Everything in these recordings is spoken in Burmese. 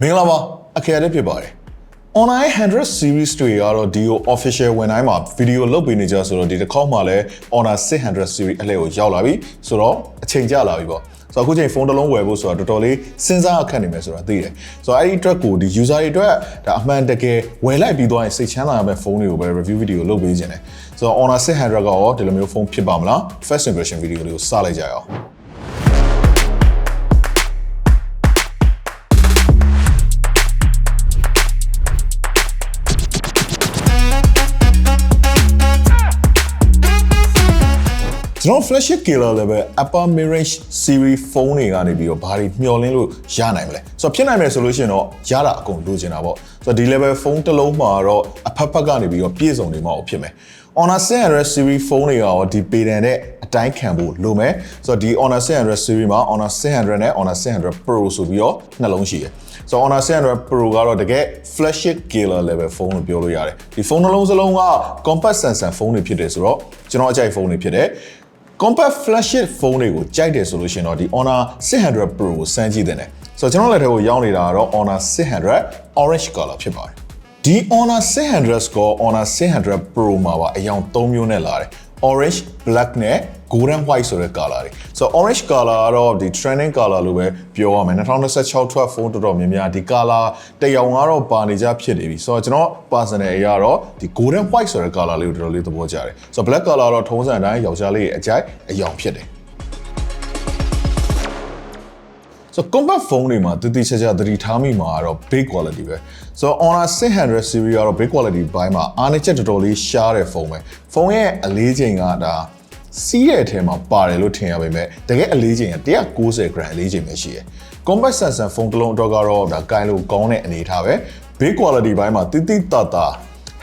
မင်္ဂလာပါအခရတဲ့ဖြစ်ပါတယ် online 100 series တွေကတော့ဒီကို official ဝင်တိုင်းမှာ video လုပ်ပေးနေကြဆိုတော့ဒီတစ်ခေါက်မှလည်း honor 600 series အလှည့်ကိုရောက်လာပြီဆိုတော့အချိန်ကျလာပြီပေါ့ဆိုတော့အခုချိန်ဖုန်းတစ်လုံးဝယ်ဖို့ဆိုတာတော်တော်လေးစဉ်းစားအခက်နေမယ်ဆိုတာသိတယ်ဆိုတော့အဲ့ဒီအတွက်ကိုဒီ user တွေအတွက်ဒါအမှန်တကယ်ဝယ်လိုက်ပြီးသွားရင်စိတ်ချမ်းသာရမယ့်ဖုန်းတွေကိုပဲ review video လုပ်ပေးခြင်းတယ်ဆိုတော့ honor 600ကရောဒီလိုမျိုးဖုန်းဖြစ်ပါမလား first impression video လေးကိုစလိုက်ကြရအောင်ကျွန်တော် flagship killer level upper mid-range series phone တွေကနေပြီးတော့ဘာတွေမျှော်လင့်လို့ရနိုင်မလဲဆိုတော့ဖြစ်နိုင်မယ်ဆိုလို့ရှိရင်တော့ရတာအကုန်လိုချင်တာပေါ့ဆိုတော့ဒီ level phone တစ်လုံးမှာတော့အဖက်ဖက်ကနေပြီးတော့ပြည့်စုံနေမှာဖြစ်မယ် Honor 600 series phone တွေရောဒီပေတန်နဲ့အတိုင်းခံဖို့လိုမယ်ဆိုတော့ဒီ Honor 600 series မှာ Honor 600နဲ့ Honor 600 Pro ဆိုပြီးတော့နှလုံးရှိတယ်ဆိုတော့ Honor 600 Pro ကတော့တကယ် flagship killer level phone လို့ပြောလို့ရတယ်ဒီဖုန်းနှလုံးစလုံးက compact Samsung phone တွေဖြစ်တယ်ဆိုတော့ကျွန်တော်အကြိုက်ဖုန်းတွေဖြစ်တယ်compact flagship phone တွေကိုကြိုက်တယ်ဆိုလို့ရှိရင်တော့ဒီ Honor 600 Pro ကိုစမ်းကြည့်သင့်တယ်ဆိုတော့ကျွန်တော်လက်ထဲကိုရောက်နေတာကတော့ Honor 600 orange color ဖြစ်ပါတယ်ဒီ Honor 600 ကို Honor 600 Pro မှာပါအရောင်3မျိုးနဲ့လာတယ် orange black နဲ့ golden white ဆိုတဲ့ color တွေဆိုတော့ orange color ကတော့ဒီ trending color လို့ပဲပြောရမယ်2026 ထွက် phone တော်တော်များများဒီ color တရောင်ကတော့ပါနေကြဖြစ်နေပြီဆိုတော့ကျွန်တော် personal အရာတော့ဒီ golden white ဆိုတဲ့ color လေးကိုတော်တော်လေးသဘောကျတယ်ဆိုတော့ black color တော့ထုံးစံတိုင်းယောက်ျားလေးရဲ့အကြိုက်အရောင်ဖြစ်တယ်So compact phone တွေမှာတတိချာချာသတိထားမိမှာကတော့ big quality ပဲ So Honor 600 series ကတော့ big quality ဘိုင်းမှာအားနည်းချက်တော်တော်လေးရှားတဲ့ဖုန်းပဲဖုန်းရဲ့အလေးချိန်ကဒါစီးတဲ့အထဲမှာပါတယ်လို့ထင်ရပေမဲ့တကယ်အလေးချိန်က190 gram အလေးချိန်ပဲရှိတယ် compact Samsung ဖုန်းတစ်လုံးအတွက်ကတော့ဒါကိုင်လို့ကောင်းတဲ့အနေထားပဲ big quality ဘိုင်းမှာတိတိတတ်တာ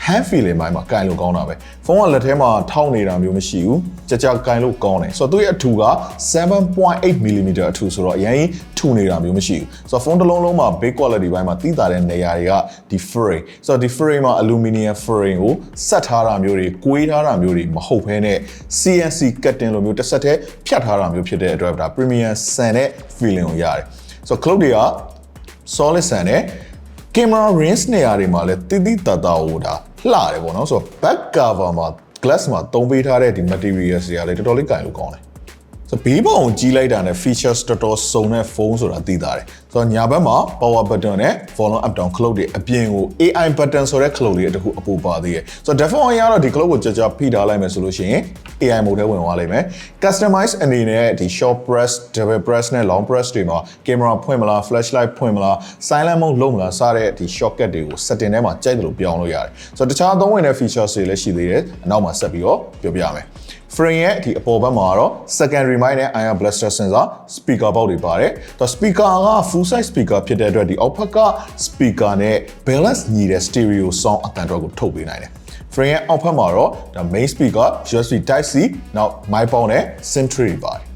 hand feeling ဘိုင်းမှာကိုင်လို့ကောင်းတာပဲဖုန်းကလက်ထဲမှာထောက်နေတာမျိုးမရှိဘူးကြာကိုင်လို့ကောင်းတယ်ဆိုတော့သူ့ရဲ့အထူက 7.8 mm အထူဆိုတော့အရင်ထူနေတာမျိုးမရှိဘူးဆိုတော့ဖုန်းတစ်လုံးလုံးမှာ big quality ဘိုင်းမှာတိတာတဲ့နေရာတွေကဒီ frame ဆိုတော့ဒီ frame မှာ aluminum frame ကိုဆက်ထားတာမျိုးတွေကွေးထားတာမျိုးတွေမဟုတ်ဘဲနဲ့ CNC cutting လိုမျိုးတစ်ဆက်တည်းဖြတ်ထားတာမျိုးဖြစ်တဲ့အတွက်ဒါ premium ဆန်တဲ့ feeling ကိုရတယ်ဆိုတော့ cloud တွေက solid ဆန်တဲ့ camera range နေရာတွေမှာလည်းတိတိတတ်တာဟိုဒါလှတယ်ပေါ့နော်ဆိုတော့ back cover မှာ glass မှာသုံးပေးထားတဲ့ဒီ materials တွေကလည်းတော်တော်လေးကင်လို့ကောင်းတယ်ဆိုတော့ဘေးပေါင်ကိုကြီးလိုက်တာနဲ့ features တော်တော်စုံတဲ့ဖုန်းဆိုတာသိတာတယ်ဆိုတော့ညာဘက်မှာ power button နဲ့ volume up down clock တွေအပြင်ကို AI button ဆိုတဲ့ clock လေးတခုအပူပါသေးတယ်ဆိုတော့ default ရတော့ဒီ clock ကိုကြာဖိထားလိုက်မယ်ဆိုလို့ရှိရင် AI mode ထဲဝင်သွားလိမ့်မယ် customize အနေနဲ့ဒီ short press double press နဲ့ long press တွေမှာ camera ဖွင့်မလား flashlight ဖွင့်မလား silent mode လုပ်မလားစတဲ့ဒီ shortcut တွေကို setting ထဲမှာကြိုက်တယ်လို့ပြောင်းလို့ရတယ်ဆိုတော့တခြားသုံးဝင်တဲ့ features တွေလည်းရှိသေးတယ်အနောက်မှာဆက်ပြီးတော့ပြောပြရမယ်frame ရဲ့ဒီအပေါ်ဘက်မှာတော့ secondary mic နဲ့ ion blaster sensor speaker ပေါက်တွေပါတယ်။ဒါ speaker က full size speaker ဖြစ်တဲ့အတွက်ဒီအောက်ဘက်က speaker နဲ့ balance ညီတဲ့ stereo sound အသံတော်ကိုထုတ်ပေးနိုင်တယ်။ frame ရဲ့အောက်ဘက်မှာတော့ဒါ main speaker USB Type C နောက် mic ပေါက်နဲ့ SIM tray တွေပါတယ်။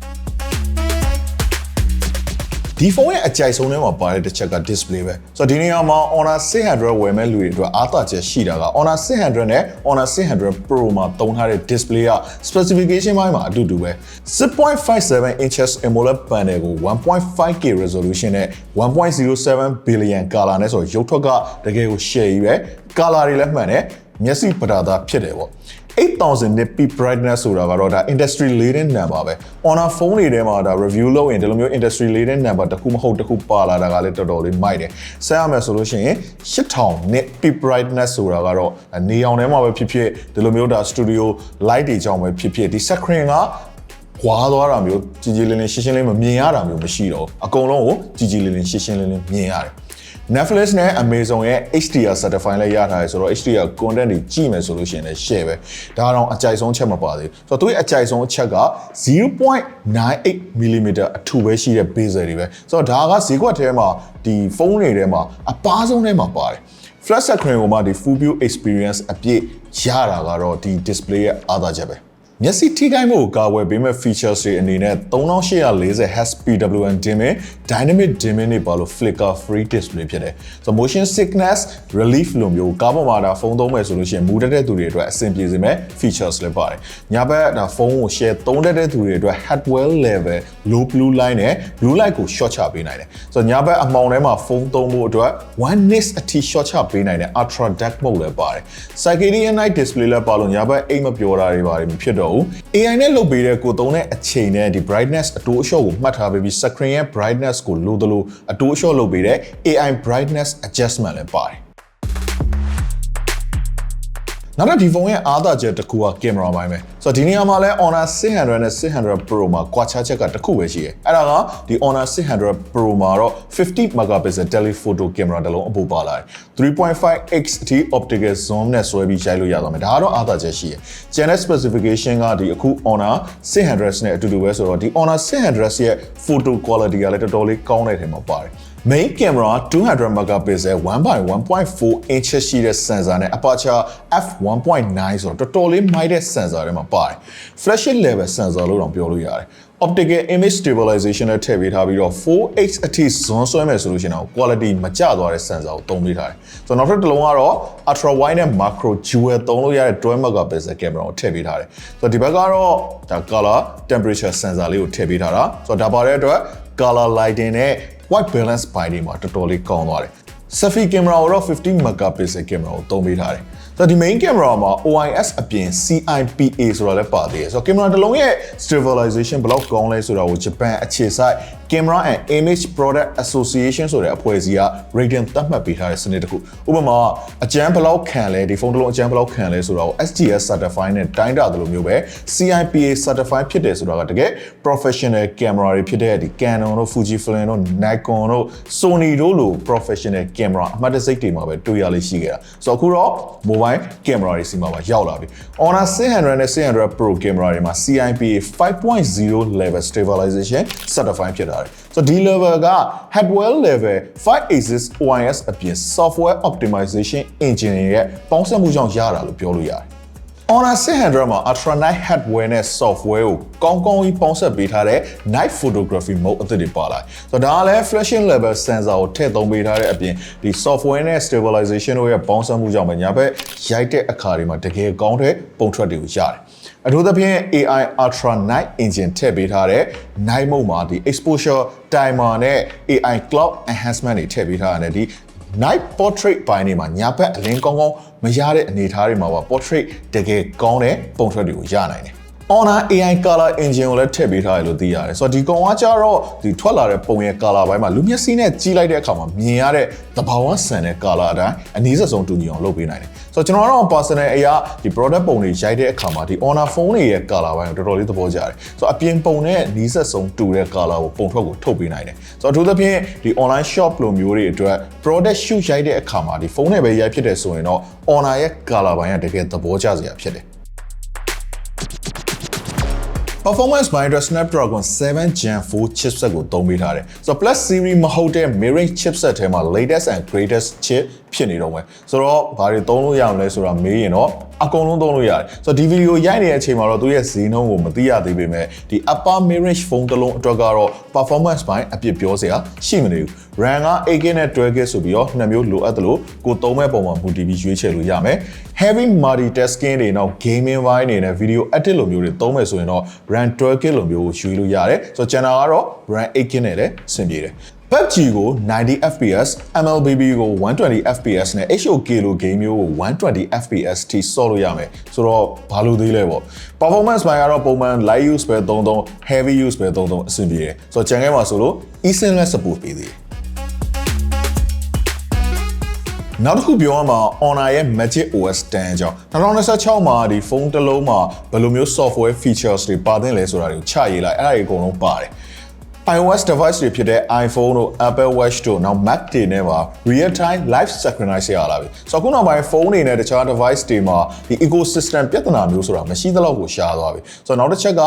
ဒီဖုန်းရဲ့အကြိုက်ဆုံးထဲမှာပါတဲ့တစ်ချက်က display ပဲဆိုတော့ဒီနေရာမှာ Honor 600ဝယ်မဲ့လူတွေအတွက်အားသာချက်ရှိတာက Honor 600နဲ့ Honor 600 Pro မှာသုံးထားတဲ့ display က specification ဘိုင်းမှာအတူတူပဲ 6.57 inches AMOLED panel ကို 1.5K resolution နဲ့ 1.07 billion color နဲ့ဆိုတော့ရုပ်ထွက်ကတကယ်ကို share ကြီးပဲ color တွေလည်းမှန်တယ်မျက်စိပတာသာဖြစ်တယ်ပေါ့8000 nit peak brightness ဆိုတာကတော့ဒါ industry leading number ပဲ Honor phone တွေထဲမှာဒါ review လုပ်ရင်ဒီလိုမျိုး industry leading number တစ်ခုမဟုတ်တစ်ခုပါလာတာကလည်းတော်တော်လေးမိုက်တယ်ဆက်ရမယ်ဆိုလို့ရှိရင်8000 nit peak brightness ဆိုတာကတော့နေအောင်ထဲမှာပဲဖြစ်ဖြစ်ဒီလိုမျိုးဒါ studio light တွေကြောင့်ပဲဖြစ်ဖြစ်ဒီ screen ကွာသွားတာမျိုးကြည်ကြည်လင်းလင်းရှင်းရှင်းလေးမမြင်ရတာမျိုးမရှိတော့အကုန်လုံးကိုကြည်ကြည်လင်းလင်းရှင်းရှင်းလင်းလင်းမြင်ရတယ် Netflix နဲ့ Amazon ရဲ့ HDR certified လည်းရထားတယ်ဆိုတော့ HDR content တွေကြည့်မယ်ဆိုလို့ရှိရင်လည်း share ပဲဒါတော့အကြိုက်ဆုံးချက်မပါသေးဘူးဆိုတော့သူရဲ့အကြိုက်ဆုံးအချက်က 0.98 mm အထူပဲရှိတဲ့ bezel တွေပဲဆိုတော့ဒါကဈေးကွက်ထဲမှာဒီဖုန်းတွေထဲမှာအပါဆုံးထဲမှာပါတယ် flat screen ကိုမှဒီ full view experience အပြည့်ရတာကတော့ဒီ display ရဲ့အားသာချက်ပဲ မျက်စိထိခိုက်မှုကိုကာကွယ်ပေးမဲ့ features တွေအနေနဲ့3840 Hz PWM dimming dynamic dimming တွေပါလို့ flicker free display ဖြစ်တယ်ဆို motion sickness relief လို့မျိုးကားပေါ်မှာဒါဖုန်းသုံးမယ်ဆိုလို့ရှိရင်မူတတ်တဲ့သူတွေအတွက်အဆင်ပြေစေမဲ့ features လည်းပါတယ်ညာဘက်ဒါဖုန်းကို share သုံးတတ်တဲ့သူတွေအတွက် hardware level low blue light နဲ့ blue light ကို short ချပေးနိုင်တယ်ဆိုညာဘက်အမှောင်ထဲမှာဖုန်းသုံးဖို့အတွက်1 nits အထိ short ချပေးနိုင်တဲ့ ultra dark mode လည်းပါတယ် circadian night display လည်းပါလို့ညာဘက်အိမ်မပျော်တာတွေပါတယ်မဖြစ်တော့ဘူး AI နဲ့လုပ်ပေးတဲ့ကိုသုံးတဲ့အချိန်နဲ့ဒီ brightness အတိုးအလျှော့ကိုမှတ်ထားပေးပြီး screen ရဲ့ brightness ကိုလိုသလိုအတိုးအလျှော့လုပ်ပေးတဲ့ AI brightness adjustment လည်းပါတယ်နောက်တော့ဒီဖုန်းရဲ့အားသာချက်တစ်ခုကကင်မရာပိုင်းပဲဆိုတော့ဒီနေရာမှာလဲ Honor 600နဲ့ 600 Pro မှာကွာခြားချက်ကတစ်ခုပဲရှိတယ်အဲ့ဒါကဒီ Honor 600 Pro မှာတော့50 megapixel telephoto camera တစ်လုံးအပိုပါလာတယ် 3.5x အထိ optical zoom နဲ့ဆွဲပြီးရိုက်လို့ရသွားမယ်ဒါကတော့အားသာချက်ရှိတယ်ကျန်တဲ့ specification ကဒီအခု Honor 600နဲ့အတူတူပဲဆိုတော့ဒီ Honor 600ရဲ့ photo quality ကလည်းတော်တော်လေးကောင်းတဲ့ထဲမှာပါတယ်Main camera 200 megapixel 1.1.4 inches ရှိတဲ့ sensor နဲ့ aperture f1.9 ဆိုတော့တော်တော်လေးမိုက်တဲ့ sensor တွေမှာပါတယ် flashing level sensor လို့တော့ပြောလို့ရတယ် optical image stabilization နဲ့ထည့်ပေးထားပြီးတော့ 4x အထိ zoom ဆွဲမယ်ဆိုလို့ရှိရင်တော့ quality မကျသွားတဲ့ sensor ကိုသုံးပေးထားတယ်ဆိုတော့နောက်ထပ်တစ်လုံးကတော့ ultra wide နဲ့ macro dual သုံးလို့ရတဲ့12 megapixel camera ကိုထည့်ပေးထားတယ်ဆိုတော့ဒီဘက်ကတော့ဒါ color temperature sensor လေးကိုထည့်ပေးထားတာဆိုတော့ဒါပါတဲ့အတွက် color lighting နဲ့white balance ပိုင်းတွေမှာတော်တော်လေးကောင်းသွားတယ် selfie camera ကိုတော့50 megapixel camera ကိုသုံးပေးထားတယ်ဆိုတော့ဒီ main camera မှာ OIS အပြင် CIPA ဆိုတာလည်းပါသေးတယ်ဆိုတော့ camera တစ်လုံးရဲ့ stabilization ဘယ်လောက်ကောင်းလဲဆိုတာကို Japan အခြေစိုက် Camera and Image Product Association ဆိုတဲ့အဖွဲ့အစည်းက rating သတ်မှတ်ပေးထားတဲ့စနစ်တစ်ခုဥပမာအကျန်းဘယ်လောက်ခံလဲဒီဖုန်းတစ်လုံးအကျန်းဘယ်လောက်ခံလဲဆိုတာကို SGS certified နဲ့တိုင်းတာတယ်လို့မျိုးပဲ CIPA certified ဖြစ်တယ်ဆိုတာကတကယ် professional camera တွေဖြစ်တဲ့ဒီ Canon တို့ Fujifilm တို့ Nikon တို့ Sony တို့လို professional camera အမှတ်တစိတ်တွေမှာပဲတွေ့ရလိမ့်ရှိခဲ့တာဆိုတော့အခုတော့ mobile camera တွေစီမှာရောက်လာပြီ Honor 600နဲ့ 600 Pro camera တွေမှာ CIPA 5.0 level stabilization certified ဖြစ်တာSo D level က hardware level 5 axis OIS အပြင် software optimization engine ရဲ့ပေါင်းစပ်မှုကြောင့်ရတာလို့ပြောလို့ရတယ်။ Honor 600မှာ ultra night hardware နဲ့ software ကိုကောင်းကောင်းကြီးပေါင်းစပ်ပေးထားတဲ့ night photography mode အသစ်တွေပါလာတယ်။ဆိုတော့ဒါကလည်း flashing level sensor ကိုထည့်သုံးပေးထားတဲ့အပြင်ဒီ software နဲ့ stabilization တို့ရဲ့ပေါင်းစပ်မှုကြောင့်ပဲညာဘက်ရိုက်တဲ့အခါတွေမှာတကယ်ကောင်းတဲ့ပုံထွက်တွေကိုရတယ်။အထူးသဖြင့် AI Ultra Night Engine ထည့်ပေးထားတဲ့ Night Mode မှာဒီ exposure timer နဲ့ AI Cloud Enhancement တွေထည့်ပေးထားတဲ့ဒီ Night Portrait ပိုင်းတွေမှာညာဘက်အလင်းကောင်းကောင်းမရတဲ့အနေအထားတွေမှာပါ Portrait တကယ်ကောင်းတဲ့ပုံထွက်တွေကိုရနိုင်တယ်Honor AI Color Engine ကိုလည်းထည့်ပေးထားတယ်လို့သိရတယ်ဆိုတော့ဒီကောင်ကကြတော့ဒီထွက်လာတဲ့ပုံရဲ့ color ဘိုင်းမှာလူမျက်စိနဲ့ကြီးလိုက်တဲ့အခါမှာမြင်ရတဲ့သဘာဝဆန်တဲ့ color အတိုင်းအနည်းဆုံးတူညီအောင်လုပ်ပေးနိုင်တယ်ဆိုတော့ကျွန်တော်ကတော့ personal အရာဒီ product ပုံတွေရိုက်တဲ့အခါမှာဒီ Honor phone တွေရဲ့ color ဘိုင်းကိုတော်တော်လေးသဘောကျတယ်ဆိုတော့အပြင်ပုံနဲ့နီးစပ်ဆုံးတူတဲ့ color ကိုပုံထွက်ကိုထုတ်ပေးနိုင်တယ်ဆိုတော့အထူးသဖြင့်ဒီ online shop လိုမျိုးတွေအတွက် product shoot ရိုက်တဲ့အခါမှာဒီဖုန်းနဲ့ပဲရိုက်ဖြစ်တယ်ဆိုရင်တော့ Honor ရဲ့ color ဘိုင်းကတကယ်သဘောကျစရာဖြစ်တယ်Performance ဘိုင်းအတွက် Snapdragon 7 Gen 4 chipset ကိုသုံးပေးထားတယ်။ဆိုတော့ Plus series မဟုတ်တဲ့ mid-range chipset ထဲမှာ latest and greatest chip ဖြစ်နေတော့မယ်။ဆိုတော့ဘာတွေသုံးလို့ရမလဲဆိုတာမေးရင်တော့အကုန်လုံးသုံးလို့ရတယ်။ဆိုတော့ဒီဗီဒီယိုရိုက်နေတဲ့အချိန်မှာတော့သူရဲ့ဈေးနှုန်းကိုမသိရသေးပေမဲ့ဒီ upper mid-range phone တစ်လုံးအတွက်ကတော့ performance ဘိုင်းအပြစ်ပြောစရာရှိမနေဘူး။ RAM က 8GB နဲ့ 12GB ဆိုပြီးတော့နှစ်မျိုးလိုအပ်တယ်လို့ကိုသုံးမဲ့ပုံမှာမူတည်ပြီးရွေးချယ်လို့ရမယ်။ Heavy multitasking တွေနောက် gaming ဘိုင်းတွေနဲ့ video edit လိုမျိုးတွေသုံးမယ်ဆိုရင်တော့ RAM 12GB လိုမျိုးကိုရွေးလို့ရတယ်။ဆိုတော့ channel ကတော့ RAM 8GB နဲ့လည်းဆင်ပြေတယ်။ PUBG ကို 90fps, MLBB ကို 120fps နဲ့ HOK လို game မျိုးကို 120fps ထိဆော့လို့ရမယ်ဆိုတော့ဘာလို့သေးလဲပေါ့ performance ဘိုင်းကတော့ပုံမှန် light use ပဲသုံး heavy use ပဲသုံးအဆင်ပြေတယ်ဆိုတော့ကြံခဲ့မှာဆိုလို့ eSIM နဲ့ support ပေးသေးတယ်နောက်တစ်ခုပြောရမှာ Honor ရဲ့ Magic OS 10အကြောင်း2026မှာဒီဖုန်းတစ်လုံးမှာဘယ်လိုမျိုး software features တွေပါသင့်လဲဆိုတာတွေကိုချရေးလိုက်အဲ့ဒါတွေအကုန်လုံးပါတယ်iOS device တွေဖြစ်တဲ့ iPhone တို့ Apple Watch တို့နောက် Mac တွေနဲ့ပါ real time live synchronize ရလာပြီဆိုတော့ခုနောက်ပိုင်းဖုန်းတွေနဲ့တခြား device တွေမှာဒီ ecosystem ပြဿနာမျိုးဆိုတာမရှိသလောက်ကိုရှားသွားပြီဆိုတော့နောက်တစ်ချက်က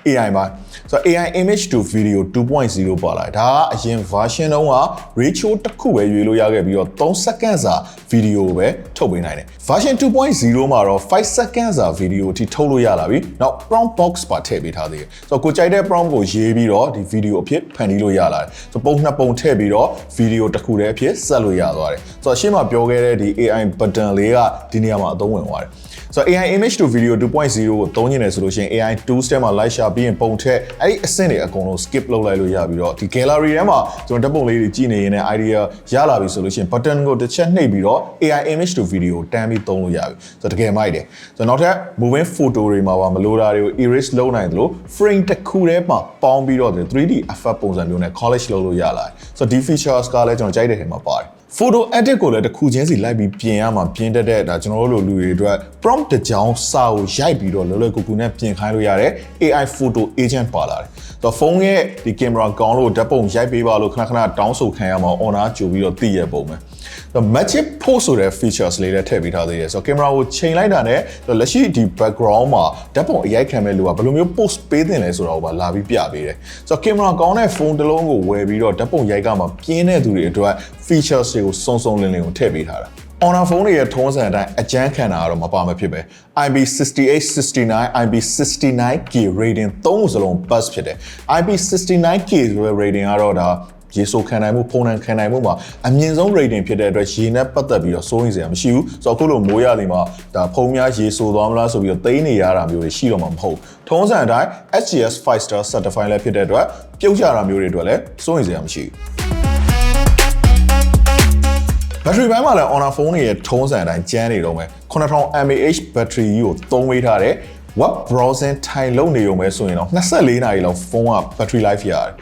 AI ပါဆိုတော့ AI image to video 2.0 ပါလာဒါကအရင် version တုန်းက ratio တစ်ခုပဲရွေးလို့ရခဲ့ပြီးတော့3 second စာ video ပဲထုတ်ပေးနိုင်တယ် version 2.0 မှာတော့5 second စာ video အထိထုတ်လို့ရလာပြီနောက် prompt box ပါထည့်ပေးထားသေးတယ်ဆိုတော့ကိုကြိုက်တဲ့ prompt ကိုရေးပြီးတော့ဒီ video အဖြစ်ဖန်တီးလို့ရလာတယ်ဆိုတော့ပုံနှစ်ပုံထည့်ပြီးတော့ video တစ်ခုတည်းအဖြစ်ဆက်လို့ရသွားတယ်ဆိုတော့ရှေ့မှာပြောခဲ့တဲ့ဒီ AI button လေးကဒီနေရာမှာအသုံးဝင်သွားတယ်So AI image to video 2.0ကိုသုံးနေတယ်ဆိုလို့ရှိရင် AI tools ထဲမှာ live share ပြီးရင်ပုံထည့်အဲ့ဒီအဆင့်တွေအကုန်လုံး skip လုပ်လိုက်လို့ရပြီးတော့ဒီ gallery ထဲမှာကျွန်တော်ဓာတ်ပုံလေးတွေကြည့်နေရင်လည်း idea ရလာပြီဆိုလို့ရှိရင် button ကိုတစ်ချက်နှိပ်ပြီးတော့ AI image to video ကိုတန်းပြီးသုံးလို့ရပြီဆိုတော့တကယ်မိုက်တယ်ဆိုတော့နောက်ထပ် moving photo တွေမှာပါမလိုတာတွေကို erase လုပ်နိုင်တယ်လို့ frame တစ်ခုထဲမှာပေါင်းပြီးတော့ 3D effect ပုံစံမျိုးနဲ့ collage လုပ်လို့ရလာတယ်ဆိုတော့ဒီ features ကလည်းကျွန်တော်ကြိုက်တဲ့ထဲမှာပါတယ်photo edit ကိုလည်းတစ်ခုချင်းစီလိုက်ပြီးပြင်ရမှာပြင်တတ်တဲ့ဒါကျွန်တော်တို့လူတွေအတွက် prompt တစ်ကြောင်းစာကိုရိုက်ပြီးတော့လွယ်လွယ်ကူကူနဲ့ပြင်ခိုင်းလို့ရတဲ့ AI photo agent ပါလာတယ်ဆိုတော့ဖုန်းရဲ့ဒီ camera ကောင်းလို့ဓာတ်ပုံရိုက်ပေးပါလို့ခဏခဏတောင်းဆိုခံရမှာ honor ကြိုပြီးတော့သိရပုံပဲဆိုတော့ magic pose ဆိုတဲ့ features လေးလည်းထည့်ပေးထားသေးတယ်ဆိုတော့ camera ကိုချိန်လိုက်တာနဲ့လက်ရှိဒီ background မှာဓာတ်ပုံအရိုက်ခံမဲ့လူကဘယ်လိုမျိုး pose ပေးတင်လဲဆိုတာကိုပါလာပြီးပြပေးတယ်ဆိုတော့ camera ကောင်းတဲ့ဖုန်းတစ်လုံးကိုဝယ်ပြီးတော့ဓာတ်ပုံရိုက်ကမှပြင်းတဲ့သူတွေအတွက် features တွေကိုစုံစုံလင်လင်ကိုထည့်ပေးထားတာ Honor phone ရဲ့ထုံးစံအတိုင်းအကျန်းခံတာကတော့မပါမဖြစ်ပဲ IP6869 IP69K rating 3စလုံး bus ဖြစ်တယ် IP69K ဆိုတဲ့ rating ကတော့ဒါရေဆိုခံနိုင်မှုဖုန်းနှံခံနိုင်မှုမှာအမြင့်ဆုံး rating ဖြစ်တဲ့အတွက်ရေနဲ့ပတ်သက်ပြီးတော့စိုးရိမ်စရာမရှိဘူးဆိုတော့အခုလိုမိုးရသည်မှာဒါဖုန်းများရေဆိုသွားမလားဆိုပြီးတော့သိနေရတာမျိုးတွေရှိတော့မှာမဟုတ်ထုံးစံအတိုင်း SGS 5 star certified လည်းဖြစ်တဲ့အတွက်ပြုတ်ကြတာမျိုးတွေအတွက်လည်းစိုးရိမ်စရာမရှိဘူးbattery ဘိုင်းမှာလည်း Honor phone ရဲ့ထုံးစံအတိုင်းကျန်းနေတော့မယ်9000 mAh battery ကိုသုံးပေးထားတဲ့ web browsing ထိုင်လုပ်နေရုံပဲဆိုရင်တော့24နာရီလောက်ဖုန်းက battery life ရတယ်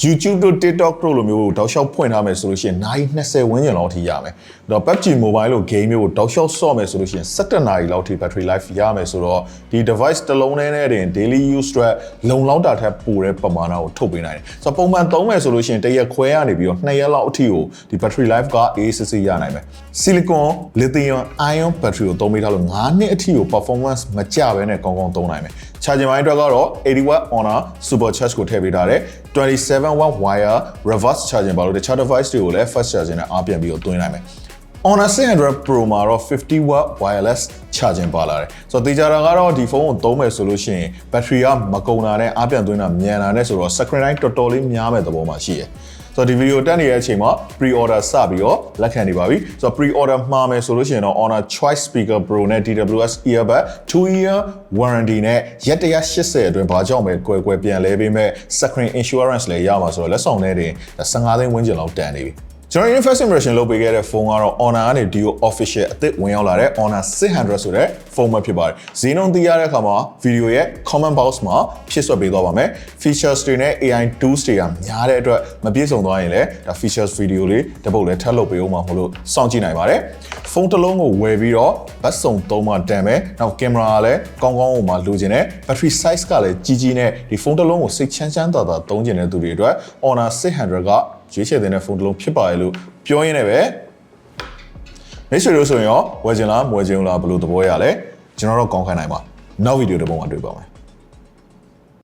YouTube တို့ TikTok တို့လိုမျိုးတောက်လျှောက်ဖွင့်ထားမယ်ဆိုလို့ရှိရင်နိုင်20ဝန်းကျင်လောက်ထိရမယ်။တော့ PUBG Mobile လို့ game မျိုးကိုတောက်လျှောက်ဆော့မယ်ဆိုလို့ရှိရင်17နာရီလောက်ထိ battery life ရမယ်ဆိုတော့ဒီ device တစ်လုံးနဲ့တင် daily use အတွက်လုံလောက်တာထက်ပိုတဲ့ပမာဏကိုထုတ်ပေးနိုင်တယ်။ဆိုတော့ပုံမှန်သုံးမယ်ဆိုလို့ရှိရင်တစ်ရက်ခွဲရနေပြီးတော့2ရက်လောက်အထိကိုဒီ battery life က AAC ရနိုင်မယ်။ Silicon lithium ion battery ကိုသုံးပေးထားလို့9နှစ်အထိကို performance မကျဘဲနဲ့ကောင်းကောင်းသုံးနိုင်မယ်။ charging ဘိုင်းအတွက်ကတော့80 watt Honor super charge ကိုထည့်ပေးထားတယ်27 watt wire reverse charging ပါလို့တခြား device တွေကိုလည်း fast charging နဲ့အားပြန်ပြီးတော့သွင်းနိုင်မယ် Honor 600 Pro မှာတော့50 watt wireless charging ပါလာတယ်ဆိုတော့တေချာတာကတော့ဒီဖုန်းကိုသုံးမယ်ဆိုလို့ရှိရင် battery ကမကုန်တာနဲ့အားပြန်သွင်းတာမြန်တာနဲ့ဆိုတော့ screen time တော်တော်လေးများမဲ့သဘောမှာရှိတယ်ဆိုတော့ဒီဗီဒီယိုတက်နေတဲ့အချိန်မှာ pre-order စပြီးတော့လက်ခံနေပါပြီဆိုတော့ pre-order မှာမယ်ဆိုလို့ရှိရင်တော့ Honor Choice Speaker Pro နဲ့ TWS earbud 2-year warranty နဲ့ရက်180အတွင်းဘာကြောင့်ပဲကွယ်ပြန်လဲပေးမဲ့ screen insurance လည်းရမှာဆိုတော့လက်ဆောင်နဲ့တင်15သိန်းဝန်းကျင်လောက်တန်နေပြီကျွန်တော် first impression လုပ်ပေးခဲ့တဲ့ဖုန်းကတော့ Honor ကနေ Dio official အသစ်ဝင်ရောက်လာတဲ့ Honor 600ဆိုတဲ့ဖုန်းပဲဖြစ်ပါတယ်ဈေးနှုန်းသိရတဲ့အခါမှာ video ရဲ့ comment box မှာဖြည့်ဆွတ်ပေးသွားပါမယ် features တွေနဲ့ AI tools တွေကများတဲ့အတွက်မပြည့်စုံသွားရင်လည်းဒါ features video လေးတစ်ပုတ်လည်းထပ်လုပ်ပေးဦးမှာမဟုတ်လို့စောင့်ကြည့်နိုင်ပါတယ်ဖုန်းတစ်လုံးကိုဝယ်ပြီးတော့ဘတ်စုံသုံးမှတန်မယ်နောက်ကင်မရာကလည်းကောင်းကောင်းဟိုမှာလိုချင်တယ် battery size ကလည်းကြီးကြီးနဲ့ဒီဖုန်းတစ်လုံးကိုစိတ်ချမ်းသာသာသုံးချင်တဲ့သူတွေအတွက် Honor 600ကရွေးချယ်တဲ့ဖုန်းတစ်လုံးဖြစ်ပါရဲ့လို့ပြောရင်းနဲ့ပဲမိတ်ဆွေတို့ဆိုရင်ရောဝယ်ချင်လားမဝယ်ချင်ဘူးလားဘယ်လိုသဘောရလဲကျွန်တော်တော့ကောင်းခံနိုင်ပါနောက်ဗီဒီယိုတစ်ပုံမှာတွေ့ပါမယ်